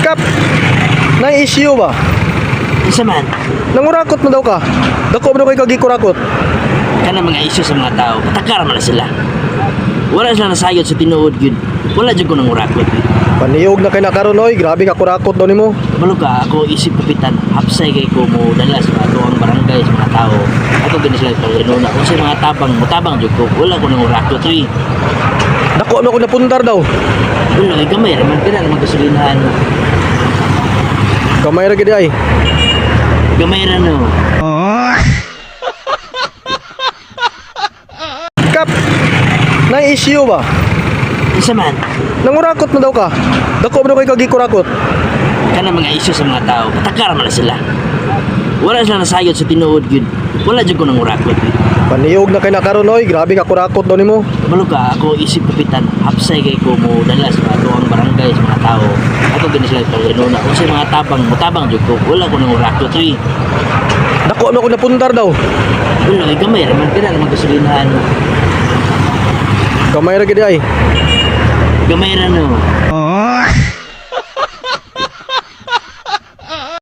Kap, na-issue ba? Isa man, Nangurakot mo daw ka. Dako mo daw kay kagikurakot. kana mga isyu sa mga tao, patakar man na sila. Wala sila nasayod sa tinuod yun. Wala dyan ko nang urakot. Paniyog na kay nakaroon oy, grabe ka kurakot daw nimo. Kabalo ka, ako isip kapitan, hapsay kay ko mo dala sa ato ang barangay sa mga tao. Ako gani sila sa inuna. Kung sa mga tabang, mutabang dyan ko, wala ko nang urakot. Dako mo ko napuntar daw. Wala, gamay, raman ka na naman kasulinahan. Kamay ra gid ay. Gamay na no. Kap, na-issue ba? Isa man, Nangurakot mo daw ka. Dako mo daw kay kagikurakot. kana mga isyu sa mga tao, patakar man na sila. Wala sila nasayod sa tinuod yun. Wala dyan ko nang urakot. Paniyog na kay nakaroon oy, grabe ka kurakot daw nimo. Kabalo ka, ako isip kapitan, hapsay kay ko mo dala sa ato ang barangay sa mga tao. Ako gani sila sa inuna. Kung sa mga tabang, mutabang dyan ko, wala ko nang urakot. Dako mo ko napuntar daw. Wala, gamay, raman ka na naman kasulinahan. Kamay ra gid ay. Gamay na no.